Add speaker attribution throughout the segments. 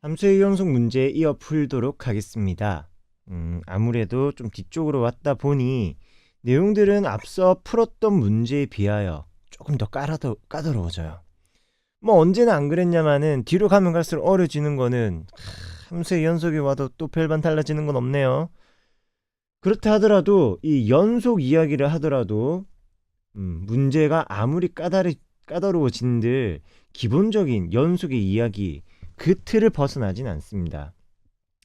Speaker 1: 함수의 연속 문제 이어 풀도록 하겠습니다. 아무래도 좀 뒤쪽으로 왔다 보니 내용들은 앞서 풀었던 문제에 비하여 조금 더 까다로워져요. 뭐 언제나 안 그랬냐마는 뒤로 가면 갈수록 어려지는 거는 함수의 연속이 와도 또 별반 달라지는 건 없네요. 그렇다 하더라도 이 연속 이야기를 하더라도 문제가 아무리 까다로워진들 기본적인 연속의 이야기 그 틀을 벗어나진 않습니다.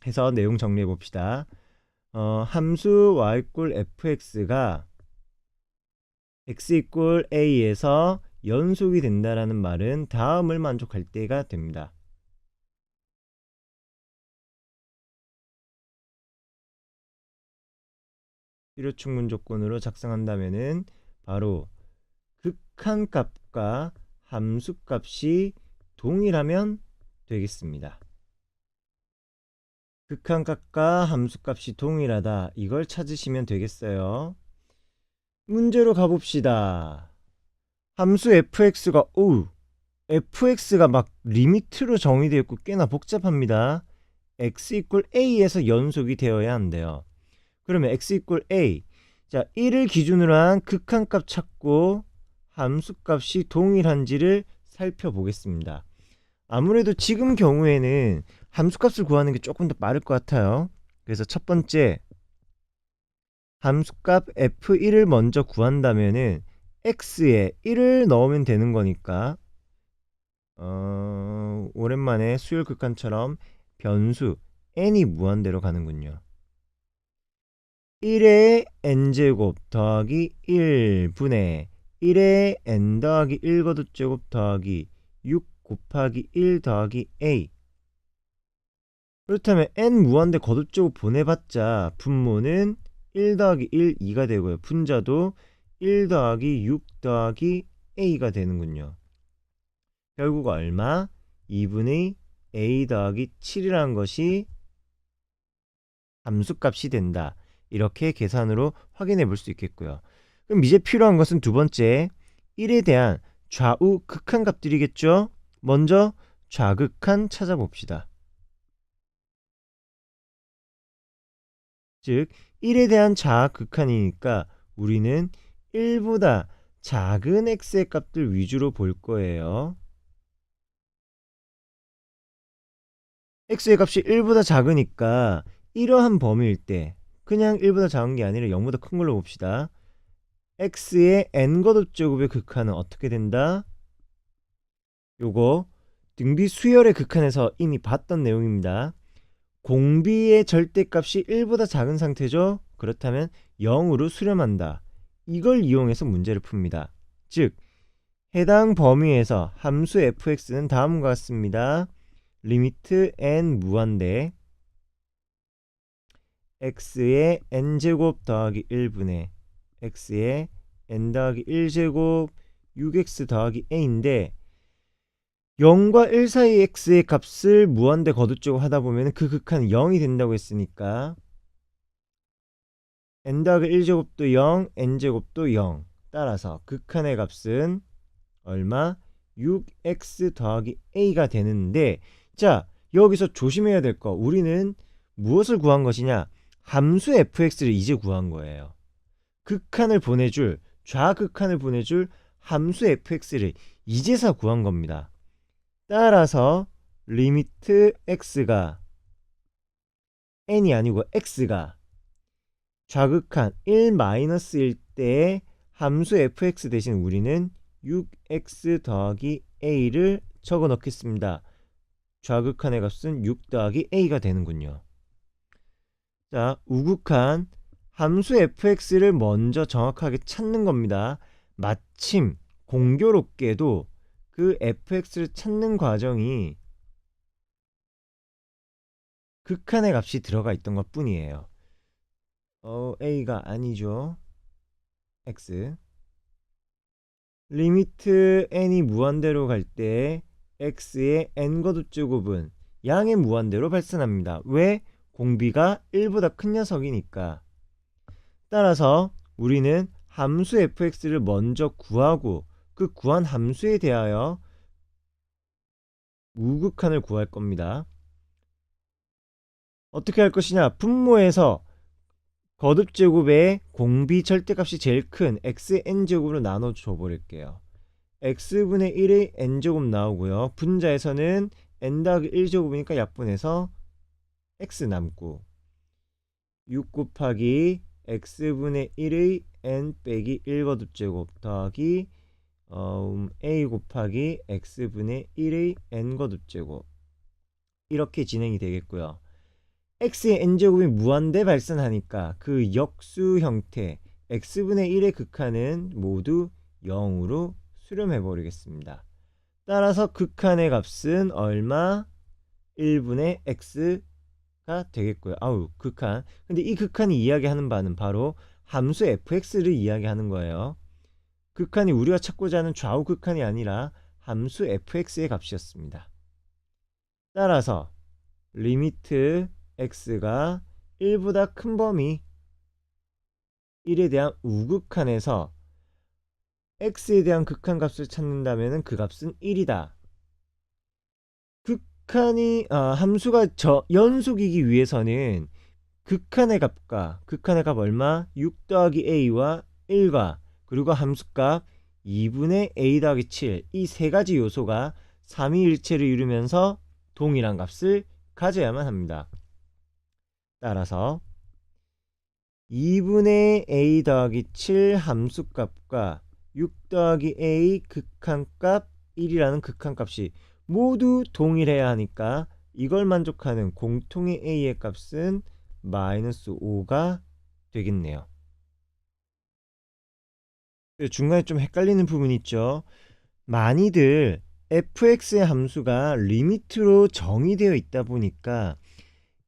Speaker 1: 해서 내용 정리해 봅시다. 함수 y fx가 x a에서 연속이 된다라는 말은 다음을 만족할 때가 됩니다. 필요충분 조건으로 작성한다면은 바로 극한값과 함수값이 동일하면 되겠습니다. 극한값과 함수값이 동일하다. 이걸 찾으시면 되겠어요. 문제로 가봅시다. 함수 fx가 막 리미트로 정의되어 있고 꽤나 복잡합니다. x a에서 연속이 되어야 한대요. 그러면 x a, 자 1을 기준으로 한 극한값 찾고 함수값이 동일한지를 살펴보겠습니다. 아무래도 지금 경우에는 함수값을 구하는 게 조금 더 빠를 것 같아요. 그래서 첫 번째 함수값 f1을 먼저 구한다면은 x에 1을 넣으면 되는 거니까 오랜만에 수열 극한처럼 변수 n이 무한대로 가는군요. 1의 n제곱 더하기 1분의 1의 n 더하기 1 거듭제곱 더하기 6 곱하기 1 더하기 a. 그렇다면 n 무한대 거듭제곱 보내봤자 분모는 1 더하기 1, 2가 되고요. 분자도 1 더하기 6 더하기 a가 되는군요. 결국 얼마? 2분의 a 더하기 7이라는 것이 함수값이 된다. 이렇게 계산으로 확인해 볼 수 있겠고요. 그럼 이제 필요한 것은 두 번째 1에 대한 좌우 극한값들이겠죠. 먼저 좌극한 찾아봅시다. 즉 1에 대한 좌극한이니까 우리는 1보다 작은 x의 값들 위주로 볼 거예요. x의 값이 1보다 작으니까 이러한 범위일 때 그냥 1보다 작은 게 아니라 0보다 큰 걸로 봅시다. x의 n거듭제곱의 극한은 어떻게 된다? 요거 등비 수열의 극한에서 이미 봤던 내용입니다. 공비의 절대값이 1보다 작은 상태죠. 그렇다면 0으로 수렴한다. 이걸 이용해서 문제를 풉니다. 즉 해당 범위에서 함수 fx는 다음과 같습니다. 리미트 n 무한대 x의 n제곱 더하기 1분의 x의 n 더하기 1제곱 6x 더하기 a인데 0과 1 사이 x의 값을 무한대 거듭제곱 하다 보면 그 극한은 0이 된다고 했으니까 n 더하기 1제곱도 0, n제곱도 0. 따라서 극한의 값은 얼마? 6x 더하기 a가 되는데, 자 여기서 조심해야 될 거, 우리는 무엇을 구한 것이냐? 함수 fx를 이제 구한 거예요. 극한을 보내줄, 좌극한을 보내줄 함수 fx를 이제서 구한 겁니다. 따라서 리미트 x가 n이 아니고 x가 좌극한 1-1일 때 함수 fx 대신 우리는 6x 더하기 a를 적어 넣겠습니다. 좌극한의 값은 6 더하기 a가 되는군요. 자, 우극한 함수 fx를 먼저 정확하게 찾는 겁니다. 마침 공교롭게도 그 fx를 찾는 과정이 극한의 값이 들어가 있던 것 뿐이에요. a가 아니죠. x. 리미트 n이 무한대로 갈 때 x의 n거듭제곱은 양의 무한대로 발생합니다. 왜? 공비가 1보다 큰 녀석이니까. 따라서 우리는 함수 fx를 먼저 구하고 그 구한 함수에 대하여 우극한을 구할 겁니다. 어떻게 할 것이냐? 분모에서 거듭제곱의 공비 절대값이 제일 큰 xn제곱으로 나눠줘 버릴게요. x분의 1의 n제곱 나오고요. 분자에서는 n 더하기 1제곱이니까 약분해서 x 남고 6 곱하기 x분의 1의 n 빼기 1 거듭제곱 더하기 a 곱하기 x분의 1의 n 거듭제곱 이렇게 진행이 되겠고요. x의 n제곱이 무한대 발생하니까 그 역수 형태 x분의 1의 극한은 모두 0으로 수렴해 버리겠습니다. 따라서 극한의 값은 얼마? 1분의 x가 되겠고요. 아우, 극한. 근데 이 극한이 이야기하는 바는 바로 함수 fx를 이야기하는 거예요. 극한이 우리가 찾고자 하는 좌우 극한이 아니라 함수 fx의 값이었습니다. 따라서 리미트 x가 1보다 큰 범위 1에 대한 우극한에서 x에 대한 극한값을 찾는다면 그 값은 1이다. 함수가 연속이기 위해서는 극한의 값 얼마? 6 더하기 a와 1과 그리고 함수값 2분의 a 더하기 7 이 세 가지 요소가 삼위일체를 이루면서 동일한 값을 가져야만 합니다. 따라서 2분의 a 더하기 7 함수값과 6 더하기 a 극한값 1이라는 극한값이 모두 동일해야 하니까 이걸 만족하는 공통의 a의 값은 마이너스 5가 되겠네요. 중간에 좀 헷갈리는 부분이 있죠. 많이들 fx의 함수가 리미트로 정의되어 있다 보니까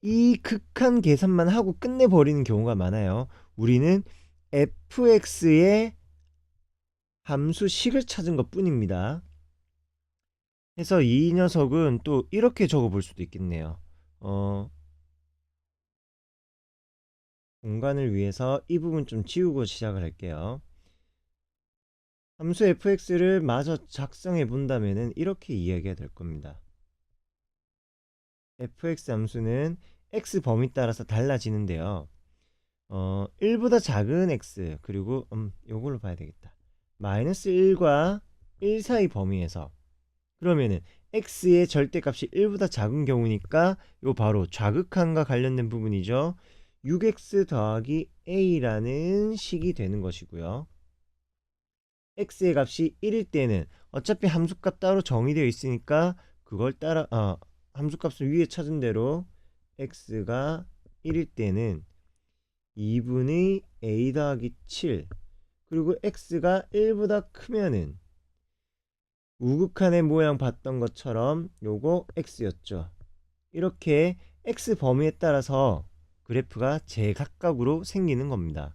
Speaker 1: 이 극한 계산만 하고 끝내버리는 경우가 많아요. 우리는 fx의 함수식을 찾은 것 뿐입니다. 그래서 이 녀석은 또 이렇게 적어볼 수도 있겠네요. 공간을 위해서 이 부분 좀 지우고 시작을 할게요. 함수 fx를 마저 작성해 본다면 이렇게 이야기가 될 겁니다. fx 함수는 x 범위 따라서 달라지는데요. 1보다 작은 x 그리고 요걸로 봐야 되겠다. 마이너스 1과 1 사이 범위에서 그러면은 x의 절대값이 1보다 작은 경우니까 요 바로 좌극한과 관련된 부분이죠. 6x 더하기 a라는 식이 되는 것이고요. x의 값이 1일 때는 어차피 함수값 따로 정의되어 있으니까 그걸 따라 함수값을 위에 찾은 대로 x가 1일 때는 2분의 a 더하기 7 그리고 x가 1보다 크면은 우극한의 모양 봤던 것처럼 요거 x였죠. 이렇게 x 범위에 따라서 그래프가 제각각으로 생기는 겁니다.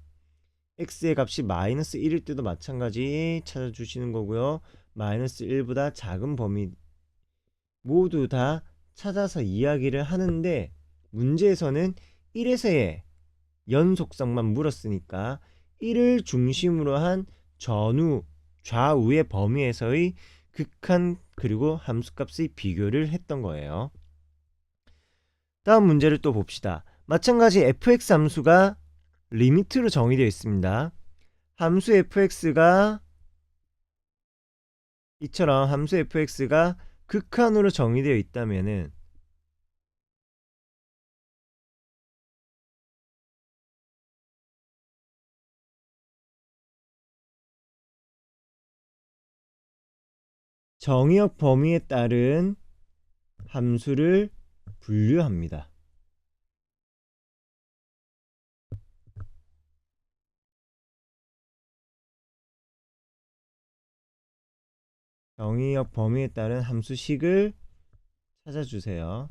Speaker 1: x의 값이 마이너스 1일 때도 마찬가지 찾아주시는 거고요. 마이너스 1보다 작은 범위 모두 다 찾아서 이야기를 하는데 문제에서는 1에서의 연속성만 물었으니까 1을 중심으로 한 전후 좌우의 범위에서의 극한 그리고 함수값의 비교를 했던 거예요. 다음 문제를 또 봅시다. 마찬가지 fx 함수가 리미트로 정의되어 있습니다. 함수 fx가 이처럼 함수 fx가 극한으로 정의되어 있다면은 정의역 범위에 따른 함수를 분류합니다. 정의역 범위에 따른 함수식을 찾아주세요.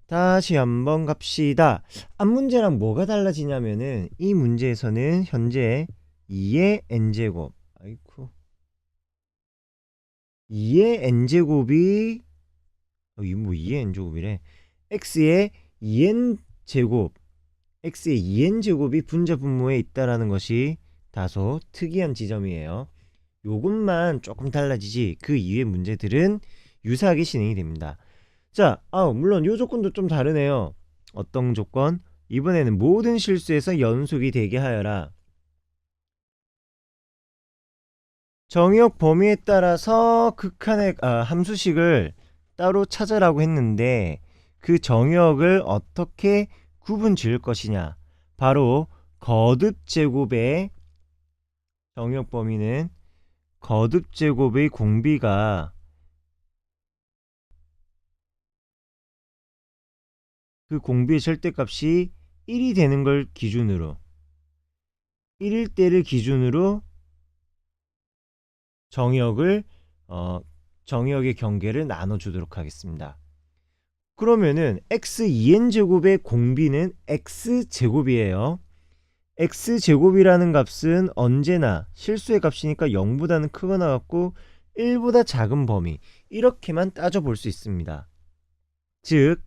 Speaker 1: 다시 한번 갑시다. 앞 문제랑 뭐가 달라지냐면은 이 문제에서는 현재 2의 n제곱 2의 n제곱이 이거 뭐 2의 n제곱이래. x의 2n제곱 x의 2n제곱이 분자 분모에 있다라는 것이 다소 특이한 지점이에요. 요것만 조금 달라지지 그 이외의 문제들은 유사하게 진행이 됩니다. 자, 물론 요 조건도 좀 다르네요. 어떤 조건? 이번에는 모든 실수에서 연속이 되게 하여라. 정의역 범위에 따라서 극한의 함수식을 따로 찾으라고 했는데 그 정의역을 어떻게 구분 지을 것이냐. 바로 거듭 제곱의 정의역 범위는 거듭 제곱의 공비가 그 공비의 절대값이 1이 되는 걸 기준으로 1일 때를 기준으로 정의역의 경계를 나눠주도록 하겠습니다. 그러면은 x2n제곱의 공비는 x제곱이에요. x제곱이라는 값은 언제나 실수의 값이니까 0보다는 크거나 같고 1보다 작은 범위, 이렇게만 따져볼 수 있습니다. 즉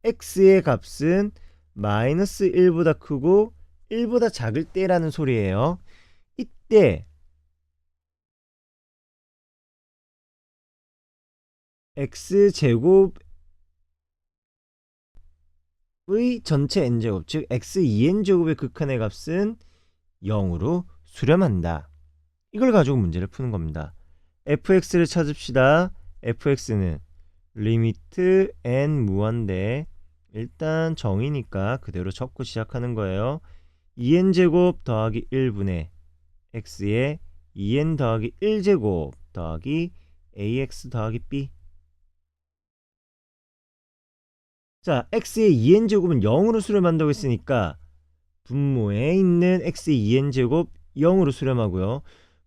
Speaker 1: x의 값은 마이너스 1보다 크고 1보다 작을 때라는 소리예요. 이때 x제곱의 전체 n제곱, 즉 x2n제곱의 극한의 값은 0으로 수렴한다. 이걸 가지고 문제를 푸는 겁니다. fx를 찾읍시다. fx는 리미트 n 무한대, 일단 정의니까 그대로 적고 시작하는 거예요. 2n제곱 더하기 1분의 x에 2n 더하기 1제곱 더하기 ax 더하기 b. 자, x의 2n제곱은 0으로 수렴한다고 했으니까 분모에 있는 x의 2n제곱 0으로 수렴하고요.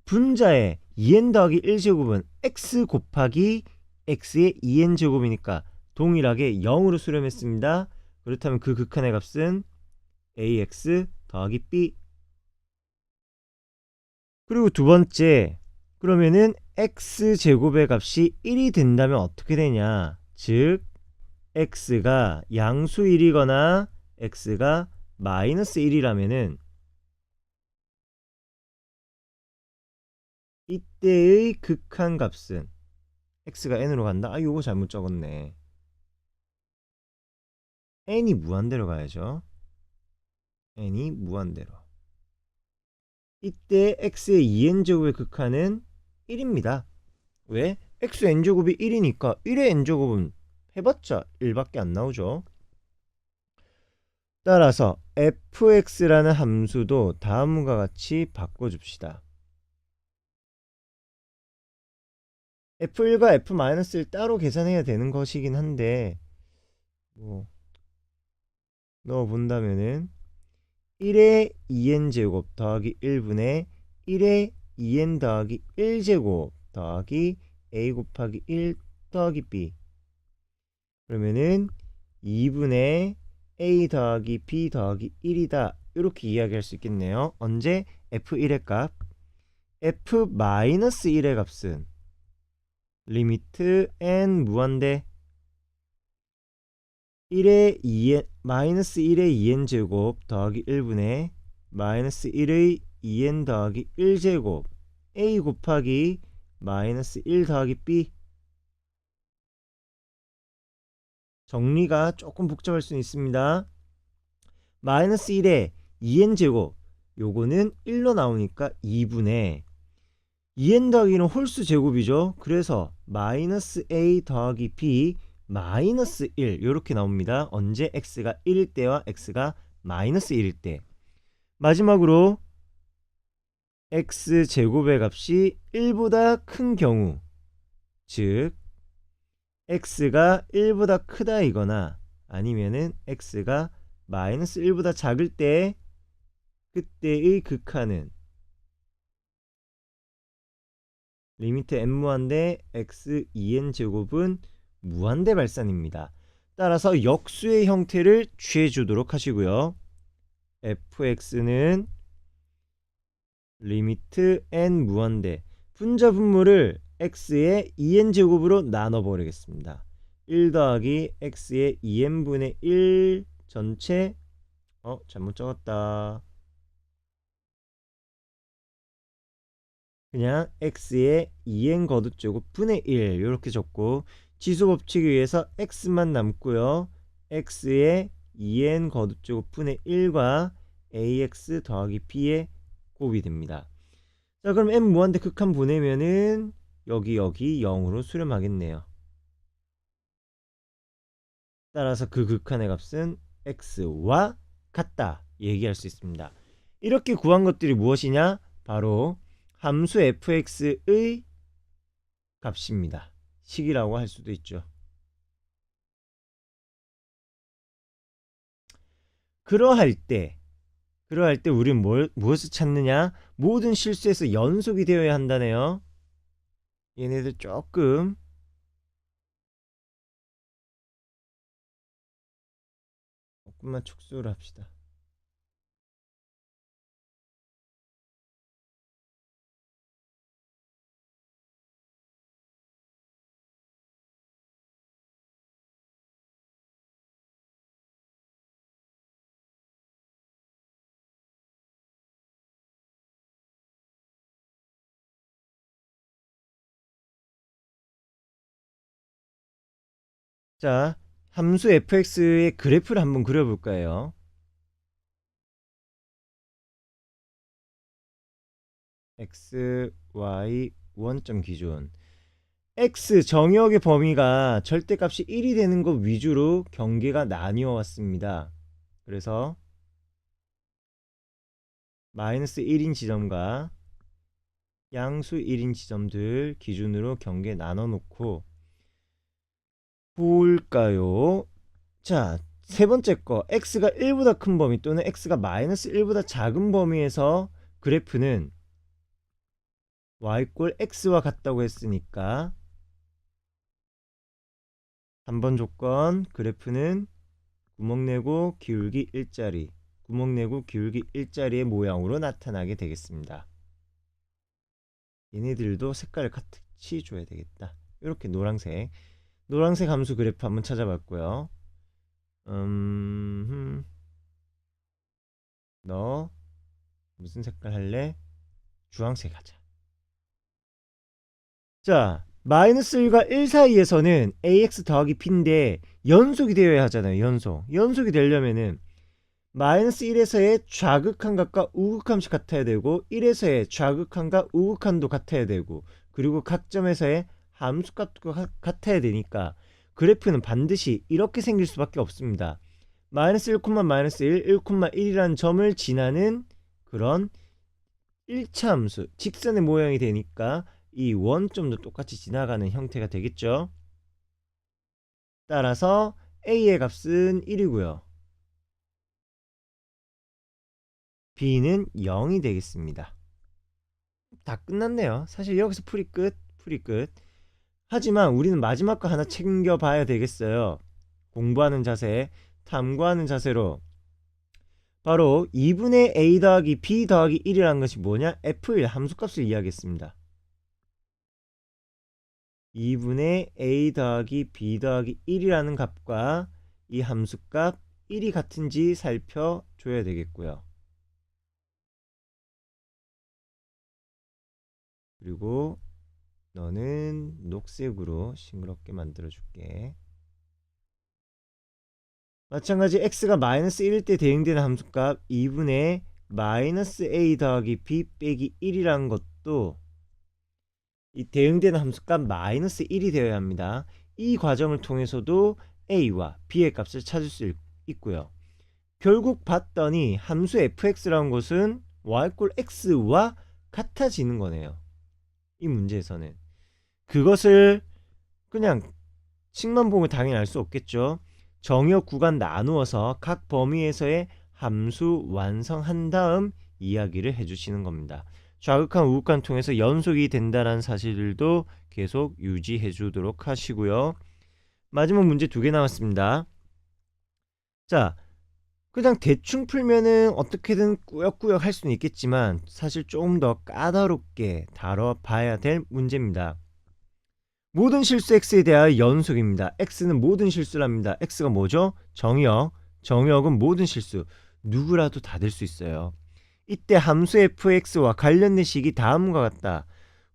Speaker 1: 분자의 2n 더하기 1제곱은 x 곱하기 x의 2n제곱이니까 동일하게 0으로 수렴했습니다. 그렇다면 그 극한의 값은 ax 더하기 b. 그리고 두 번째, 그러면은 x제곱의 값이 1이 된다면 어떻게 되냐. 즉 x가 양수 1이거나 x가 마이너스 1이라면은 이때의 극한 값은 x가 n으로 간다. 요거 잘못 적었네. n이 무한대로 가야죠. n이 무한대로. 이때 x의 2n제곱의 극한은 1입니다. 왜? x n제곱이 1이니까 1의 n제곱은 해봤자 1밖에 안 나오죠. 따라서 fx라는 함수도 다음과 같이 바꿔줍시다. f1과 f-1 따로 계산해야 되는 것이긴 한데 넣어본다면은 1의 2n제곱 더하기 1분의 1의 2n 더하기 1제곱 더하기 a 곱하기 1 더하기 b. 그러면은 2분의 a 더하기 b 더하기 1이다. 이렇게 이야기할 수 있겠네요. 언제? f1의 값. f-1의 값은 리미트 n 무한대 1의 2n, 마이너스 1의 2n제곱 더하기 1분의 마이너스 1의 2n 더하기 1제곱 a 곱하기 마이너스 1 더하기 b. 정리가 조금 복잡할 수 있습니다. 마이너스 1의 2n제곱, 요거는 1로 나오니까 2분의 2n 더하기는 홀수 제곱이죠. 그래서 마이너스 a 더하기 b 마이너스 1 이렇게 나옵니다. 언제? x가 1일 때와 x가 마이너스 1일 때. 마지막으로 x제곱의 값이 1보다 큰 경우, 즉 x가 1보다 크다 이거나 아니면은 x가 마이너스 1보다 작을 때, 그때의 극한은 리미트 n 무한대 x 2n 제곱은 무한대 발산입니다. 따라서 역수의 형태를 취해주도록 하시고요. fx는 리미트 n 무한대, 분자 분모를 x의 2n 제곱으로 나눠버리겠습니다. 1 더하기 x의 2n분의 1 전체, 잘못 적었다. 그냥 x의 2n 거듭제곱 분의 1 이렇게 적고 지수 법칙에 의해서 x만 남고요. x의 2n 거듭제곱 분의 1과 ax 더하기 b의 곱이 됩니다. 자, 그럼 m 무한대 극한 보내면은 여기 0으로 수렴하겠네요. 따라서 그 극한의 값은 x와 같다 얘기할 수 있습니다. 이렇게 구한 것들이 무엇이냐? 바로 함수 fx의 값입니다. 식이라고 할 수도 있죠. 그러할 때 우리는 무엇을 찾느냐? 모든 실수에서 연속이 되어야 한다네요. 얘네들 조금만 축소를 합시다. 자, 함수 fx의 그래프를 한번 그려볼 까요? x, y, 원점 기준. x 정의역의 범위가 절대값이 1이 되는 것 위주로 경계가 나뉘어 왔습니다. 그래서 마이너스 1인 지점과 양수 1인 지점들 기준으로 경계 나눠 놓고 볼까요? 자, 세 번째 거 x가 1보다 큰 범위 또는 x가 마이너스 1보다 작은 범위에서 그래프는 y꼴 x와 같다고 했으니까 3번 조건 그래프는 구멍 내고 기울기 1짜리 구멍 내고 기울기 1짜리의 모양으로 나타나게 되겠습니다. 얘네들도 색깔을 같이 줘야 되겠다. 이렇게 노란색 함수 그래프 한번 찾아봤고요. 너 무슨 색깔 할래? 주황색 하자. 자, 마이너스 1과 1 사이에서는 ax 더하기 b인데 연속이 되어야 하잖아요. 연속이 되려면은 마이너스 1에서의 좌극한각과 우극함씩 같아야 되고 1에서의 좌극한과 우극한도 같아야 되고 그리고 각 점에서의 함수값도 같아야 되니까 그래프는 반드시 이렇게 생길 수밖에 없습니다. 마이너스 1, 마이너스 1, 1, 1이라는 점을 지나는 그런 1차 함수, 직선의 모양이 되니까 이 원점도 똑같이 지나가는 형태가 되겠죠. 따라서 a의 값은 1이고요. b는 0이 되겠습니다. 다 끝났네요. 사실 여기서 풀이 끝. 하지만 우리는 마지막 거 하나 챙겨봐야 되겠어요. 공부하는 자세, 탐구하는 자세로 바로 2분의 a 더하기 b 더하기 1이라는 것이 뭐냐? f1 함수값을 이야기했습니다. 2분의 a 더하기 b 더하기 1이라는 값과 이 함수값 1이 같은지 살펴줘야 되겠고요. 그리고 너는 녹색으로 싱그럽게 만들어줄게. 마찬가지 x가 마이너스 1일 때 대응되는 함수값 2분의 마이너스 a 더하기 b 빼기 1이라는 것도 이 대응되는 함수값 마이너스 1이 되어야 합니다. 이 과정을 통해서도 a와 b의 값을 찾을 수 있고요. 결국 봤더니 함수 fx라는 것은 y꼴 x와 같아지는 거네요. 이 문제에서는 그것을 그냥 식만 보면 당연히 알 수 없겠죠. 정의역 구간 나누어서 각 범위에서의 함수 완성한 다음 이야기를 해주시는 겁니다. 좌극한 우극한 통해서 연속이 된다는 사실들도 계속 유지해 주도록 하시고요. 마지막 문제 2개 남았습니다. 자, 그냥 대충 풀면은 어떻게든 꾸역꾸역 할 수는 있겠지만 사실 조금 더 까다롭게 다뤄봐야 될 문제입니다. 모든 실수 x에 대하여 연속입니다. x는 모든 실수를 합니다. x가 뭐죠? 정의역은 모든 실수, 누구라도 다 될 수 있어요. 이때 함수 fx와 관련된 식이 다음과 같다.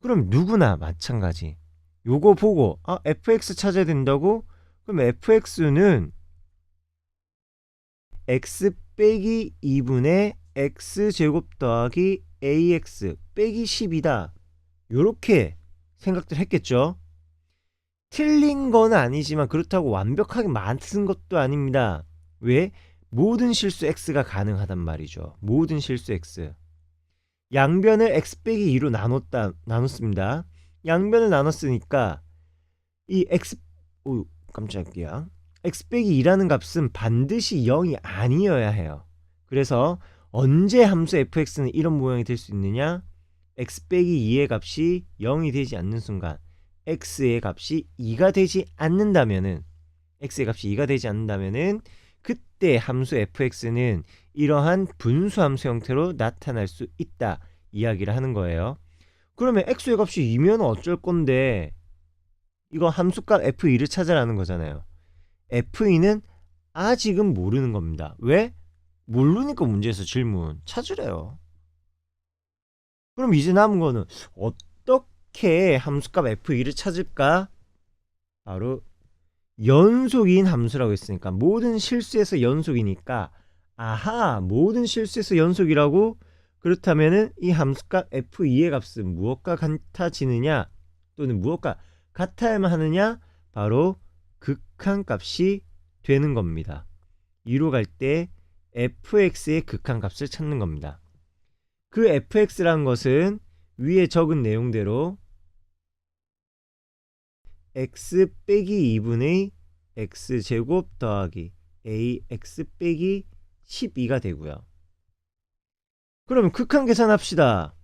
Speaker 1: 그럼 누구나 마찬가지. 요거 보고 fx 찾아야 된다고? 그럼 fx는 x 빼기 2분의 x제곱 더하기 ax 빼기 10이다. 요렇게 생각들 했겠죠. 틀린 건 아니지만 그렇다고 완벽하게 맞은 것도 아닙니다. 왜? 모든 실수 x가 가능하단 말이죠. 모든 실수 x. 양변을 x 빼기 2로 나눴습니다. 양변을 나눴으니까 이 x, 오 깜짝이야, x 빼기 2라는 값은 반드시 0이 아니어야 해요. 그래서 언제 함수 fx는 이런 모양이 될 수 있느냐? x 빼기 2의 값이 0이 되지 않는 순간, x의 값이 2가 되지 않는다면은, 그때 함수 fx는 이러한 분수함수 형태로 나타날 수 있다 이야기를 하는 거예요. 그러면 x의 값이 2면 어쩔 건데, 이거 함수값 f2를 찾아라는 거잖아요. f2는 아직은 모르는 겁니다. 왜? 모르니까 문제에서 질문 찾으래요. 그럼 이제 남은 거는 어떻게 함수값 f2를 찾을까? 바로 연속인 함수라고 했으니까, 모든 실수에서 연속이니까, 아하, 모든 실수에서 연속이라고? 그렇다면은 이 함수값 f2의 값은 무엇과 같아지느냐, 또는 무엇과 같아야만 하느냐? 바로 극한값이 되는 겁니다. 2로 갈 때 fx의 극한값을 찾는 겁니다. 그 fx라는 것은 위에 적은 내용대로 x 빼기 2분의 x제곱 더하기 ax 빼기 12가 되고요. 그러면 극한 계산합시다.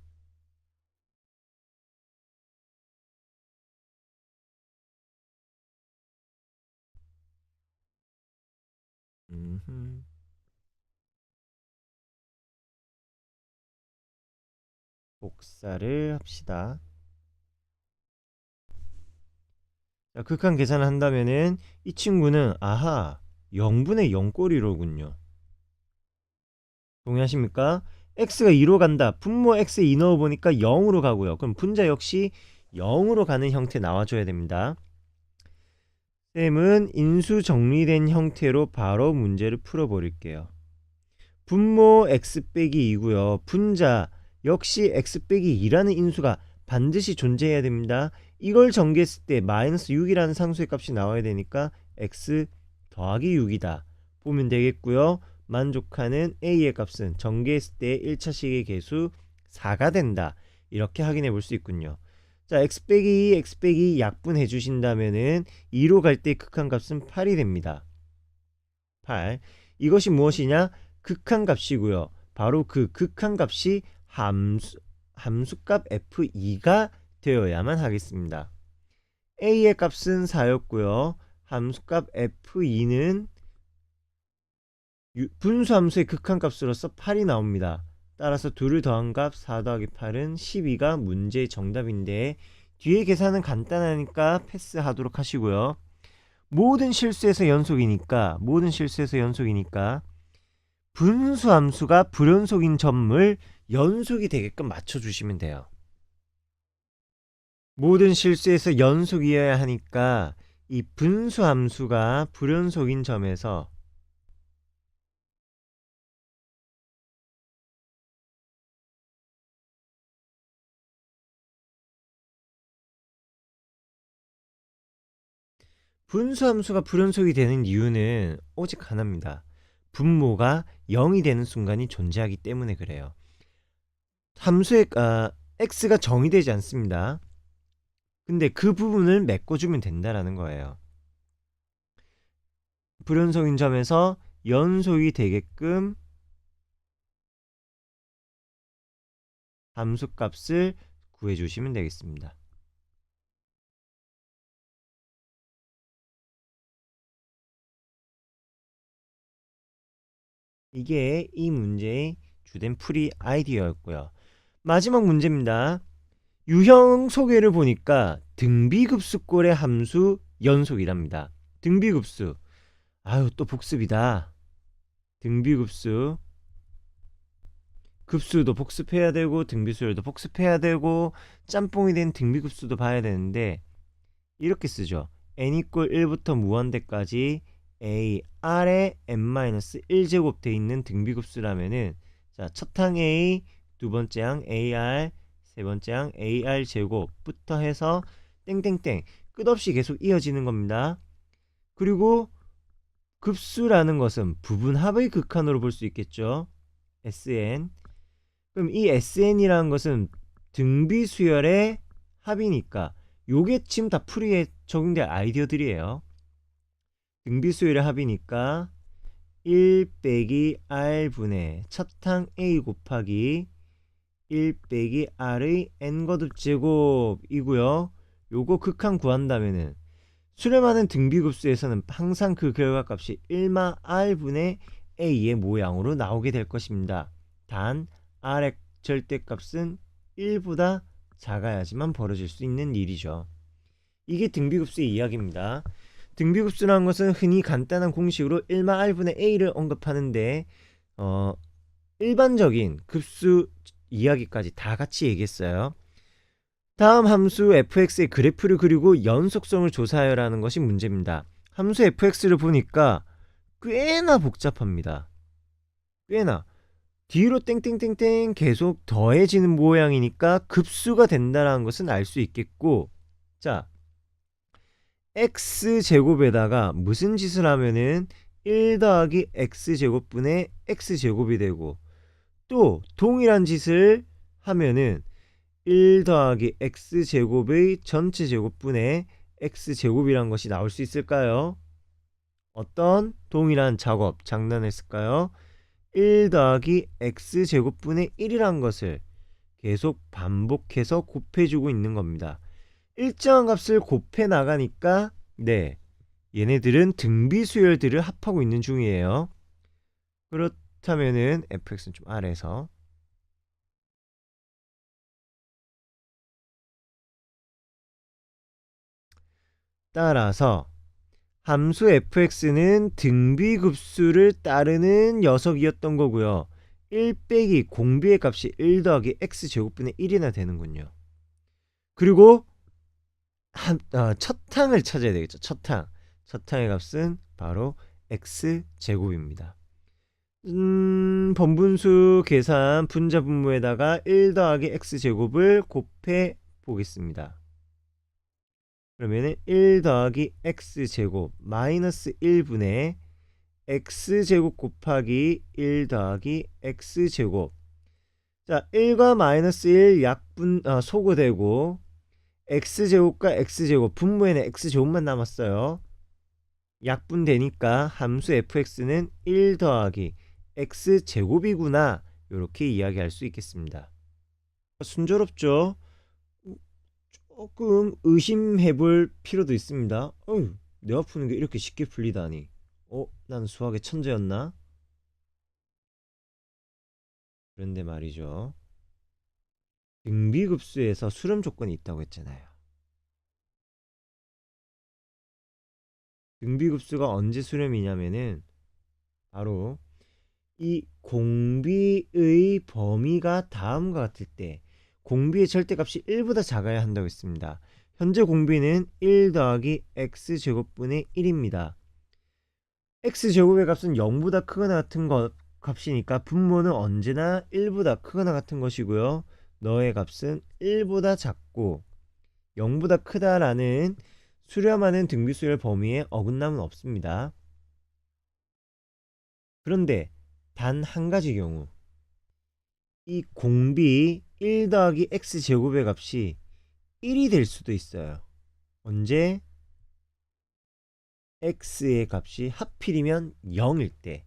Speaker 1: 복사를 합시다. 자, 극한 계산을 한다면은 이 친구는 아하 0분의 0꼴이로군요. 동의하십니까? x가 2로 간다. 분모 x에 2 넣어보니까 0으로 가고요. 그럼 분자 역시 0으로 가는 형태 나와줘야 됩니다. 쌤은 인수 정리된 형태로 바로 문제를 풀어버릴게요. 분모 x 빼기 2고요. 분자 역시 x 빼기 2라는 인수가 반드시 존재해야 됩니다. 이걸 전개했을 때 마이너스 6이라는 상수의 값이 나와야 되니까 x 더하기 6이다 보면 되겠고요. 만족하는 a의 값은 전개했을 때 1차식의 개수 4가 된다. 이렇게 확인해 볼 수 있군요. 자, x 빼기 2, x 빼기 2 약분해 주신다면은 2로 갈 때 극한값은 8이 됩니다. 8. 이것이 무엇이냐? 극한값이고요. 바로 그 극한값이 함수값 f2가 되어야만 하겠습니다. a의 값은 4였고요. 함수값 f2는 분수함수의 극한값으로서 8이 나옵니다. 따라서 2를 더한 값 4 더하기 8은 12가 문제의 정답인데, 뒤에 계산은 간단하니까 패스하도록 하시고요. 모든 실수에서 연속이니까 분수함수가 불연속인 점을 연속이 되게끔 맞춰주시면 돼요. 모든 실수에서 연속이어야 하니까 이 분수함수가 불연속인 점에서 분수함수가 불연속이 되는 이유는 오직 하나입니다. 분모가 0이 되는 순간이 존재하기 때문에 그래요. 함수의 x가 정의되지 않습니다. 근데 그 부분을 메꿔주면 된다라는 거예요. 불연속인 점에서 연속이 되게끔 함수값을 구해주시면 되겠습니다. 이게 이 문제의 주된 풀이 아이디어였고요. 마지막 문제입니다. 유형 소개를 보니까 등비급수꼴의 함수 연속이랍니다. 등비급수, 아유 또 복습이다. 등비급수, 급수도 복습해야 되고 등비수열도 복습해야 되고 짬뽕이 된 등비급수도 봐야 되는데, 이렇게 쓰죠. n equal 1부터 무한대까지 a r에 n-1제곱 돼 있는 등비급수라면은 자, 첫 항 a, 두 번째 항 ar, 세 번째 항 ar 제곱부터 해서 땡땡땡 끝없이 계속 이어지는 겁니다. 그리고 급수라는 것은 부분합의 극한으로 볼 수 있겠죠. Sn. 그럼 이 Sn이라는 것은 등비수열의 합이니까 요게 지금 다 풀이에 적용될 아이디어들이에요. 등비수열의 합이니까 1 빼기 r분의 첫항 a 곱하기 1 빼기 r의 n거듭 제곱이고요. 요거 극한 구한다면은 수렴하는 등비급수에서는 항상 그 결과값이 1마 r분의 a의 모양으로 나오게 될 것입니다. 단 r의 절대값은 1보다 작아야지만 벌어질 수 있는 일이죠. 이게 등비급수의 이야기입니다. 등비급수라는 것은 흔히 간단한 공식으로 1마 r분의 a를 언급하는데 일반적인 급수 이야기까지 다 같이 얘기했어요. 다음 함수 fx의 그래프를 그리고 연속성을 조사하여라는 것이 문제입니다. 함수 fx를 보니까 꽤나 복잡합니다. 꽤나 뒤로 땡땡땡땡 계속 더해지는 모양이니까 급수가 된다는 것은 알 수 있겠고, 자 x제곱에다가 무슨 짓을 하면은 1 더하기 x제곱분의 x제곱이 되고, 또 동일한 짓을 하면은 1 더하기 x제곱의 전체 제곱분의 x제곱이란 것이 나올 수 있을까요? 어떤 동일한 작업 장난했을까요? 1 더하기 x제곱분의 1이란 것을 계속 반복해서 곱해주고 있는 겁니다. 일정한 값을 곱해 나가니까 얘네들은 등비수열들을 합하고 있는 중이에요. 그렇다면은 fx는 좀 아래에서 따라서 함수 fx는 등비급수를 따르는 녀석이었던 거고요. 1 빼기 공비의 값이 1 더하기 x제곱분의 1이나 되는군요. 그리고 첫 항을 찾아야 되겠죠. 첫 항의 값은 바로 x제곱입니다. 번분수 계산 분자 분모에다가 1 더하기 x제곱을 곱해 보겠습니다. 그러면은 1 더하기 x제곱 마이너스 1분의 x제곱 곱하기 1 더하기 x제곱. 자, 1과 마이너스 1 소거되고 x제곱과 x제곱 분모에는 x제곱만 남았어요. 약분되니까 함수 fx는 1 더하기 x제곱이구나, 이렇게 이야기할 수 있겠습니다. 순조롭죠? 조금 의심해 볼 필요도 있습니다. 내가 푸는 게 이렇게 쉽게 풀리다니. 나는 수학의 천재였나? 그런데 말이죠. 등비급수에서 수렴 조건이 있다고 했잖아요. 등비급수가 언제 수렴이냐면은 바로 이 공비의 범위가 다음과 같을 때, 공비의 절대값이 1보다 작아야 한다고 했습니다. 현재 공비는 1 더하기 x제곱분의 1입니다. x제곱의 값은 0보다 크거나 같은 값이니까 분모는 언제나 1보다 크거나 같은 것이고요. 너의 값은 1보다 작고 0보다 크다라는 수렴하는 등비수열 범위에 어긋남은 없습니다. 그런데 단 한 가지 경우, 이 공비 1 더하기 x제곱의 값이 1이 될 수도 있어요. 언제? x의 값이 하필이면 0일 때.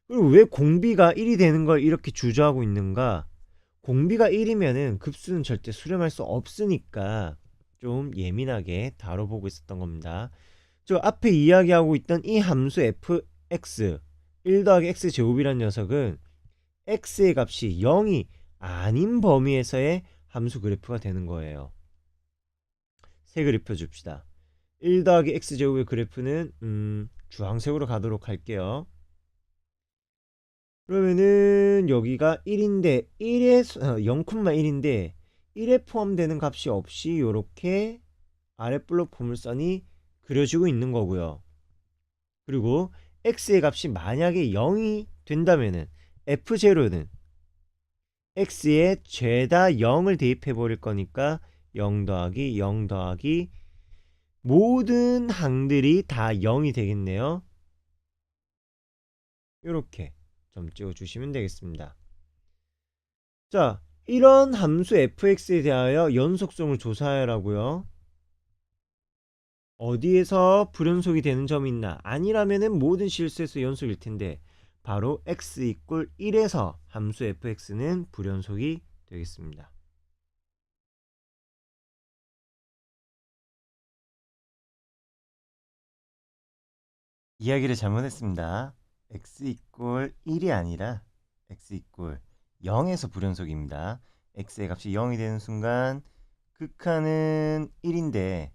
Speaker 1: 그리고 왜 공비가 1이 되는 걸 이렇게 주저하고 있는가? 공비가 1이면은 급수는 절대 수렴할 수 없으니까 좀 예민하게 다뤄보고 있었던 겁니다. 저 앞에 이야기하고 있던 이 함수 fx 1 더하기 x제곱이라는 녀석은 x의 값이 0이 아닌 범위에서의 함수 그래프가 되는 거예요. 새 그래프 줍시다. 1 더하기 x제곱의 그래프는 주황색으로 가도록 할게요. 그러면은 여기가 1인데 1에 0,1인데 1에 포함되는 값이 없이 요렇게 아랫블록 포물선이 그려지고 있는 거고요. 그리고 x의 값이 만약에 0이 된다면은 f0는 x에 죄다 0을 대입해 버릴 거니까 0 더하기 0 더하기 모든 항들이 다 0이 되겠네요. 이렇게 점 찍어 주시면 되겠습니다. 자, 이런 함수 fx에 대하여 연속성을 조사하라고요. 어디에서 불연속이 되는 점이 있나? 아니라면은 모든 실수에서 연속일 텐데 바로 x 이꼴 1에서 함수 fx는 불연속이 되겠습니다. 이야기를 잘못했습니다. x 이꼴 1이 아니라 x 이꼴 0에서 불연속입니다. x의 값이 0이 되는 순간 극한은 1인데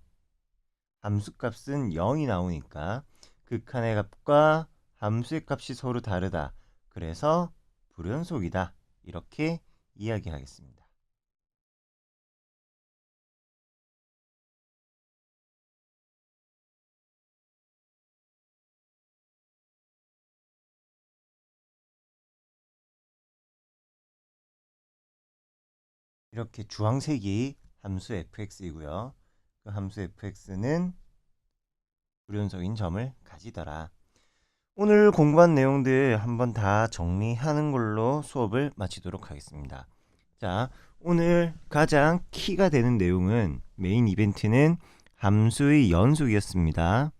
Speaker 1: 함수값은 0이 나오니까 극한의 값과 함수의 값이 서로 다르다. 그래서 불연속이다. 이렇게 이야기하겠습니다. 이렇게 주황색이 함수 fx이고요. 그 함수 fx는 불연속인 점을 가지더라. 오늘 공부한 내용들 한번 다 정리하는 걸로 수업을 마치도록 하겠습니다. 자, 오늘 가장 키가 되는 내용은 메인 이벤트는 함수의 연속이었습니다.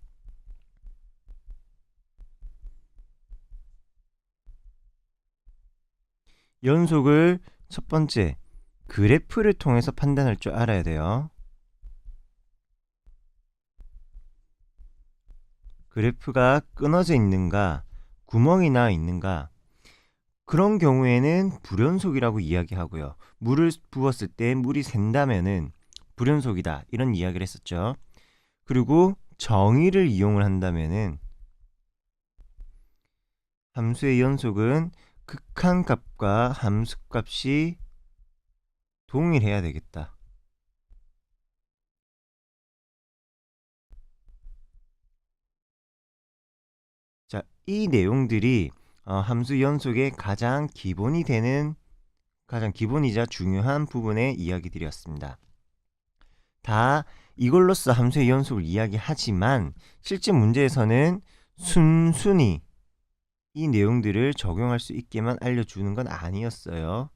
Speaker 1: 연속을 첫 번째 그래프를 통해서 판단할 줄 알아야 돼요. 그래프가 끊어져 있는가, 구멍이 나 있는가, 그런 경우에는 불연속이라고 이야기하고요. 물을 부었을 때 물이 샌다면은 불연속이다. 이런 이야기를 했었죠. 그리고 정의를 이용을 한다면은 함수의 연속은 극한값과 함수값이 동일해야 되겠다. 자, 이 내용들이 함수 연속의 가장 기본이자 중요한 부분의 이야기들이었습니다. 다 이걸로써 함수의 연속을 이야기하지만 실제 문제에서는 순순히 이 내용들을 적용할 수 있게만 알려주는 건 아니었어요.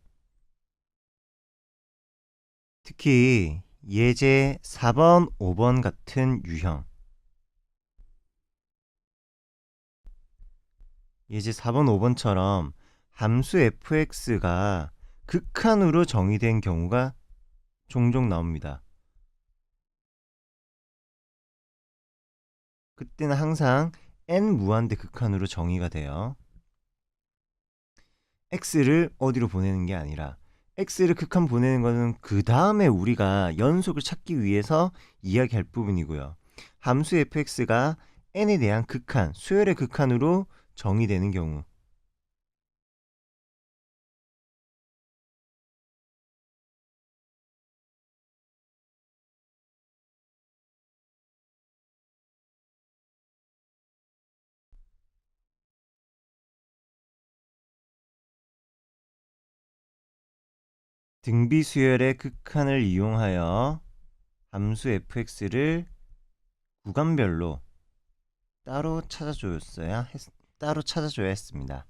Speaker 1: 특히 예제 4번, 5번 같은 유형, 예제 4번, 5번처럼 함수 fx가 극한으로 정의된 경우가 종종 나옵니다. 그때는 항상 n 무한대 극한으로 정의가 돼요. x를 어디로 보내는 게 아니라 x를 극한 보내는 것은 그 다음에 우리가 연속을 찾기 위해서 이야기할 부분이고요. 함수 fx가 n에 대한 극한, 수열의 극한으로 정의되는 경우, 등비 수열의 극한을 이용하여 함수 fx를 구간별로 따로 찾아줘야 했습니다.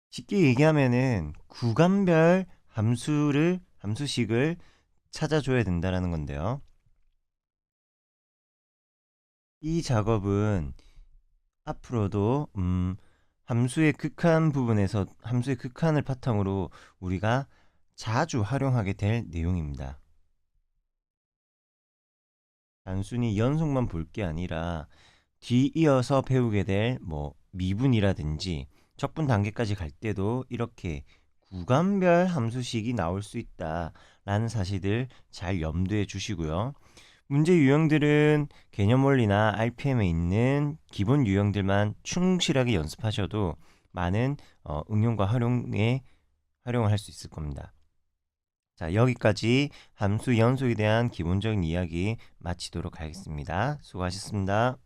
Speaker 1: 쉽게 얘기하면은 구간별 함수식을 찾아줘야 된다는 건데요. 이 작업은 앞으로도 함수의 극한을 바탕으로 우리가 자주 활용하게 될 내용입니다. 단순히 연속만 볼 게 아니라 뒤이어서 배우게 될 뭐 미분이라든지 적분 단계까지 갈 때도 이렇게 구간별 함수식이 나올 수 있다라는 사실들 잘 염두에 주시고요. 문제 유형들은 개념 원리나 RPM에 있는 기본 유형들만 충실하게 연습하셔도 많은 응용과 활용을 할 수 있을 겁니다. 자, 여기까지 함수 연속에 대한 기본적인 이야기 마치도록 하겠습니다. 수고하셨습니다.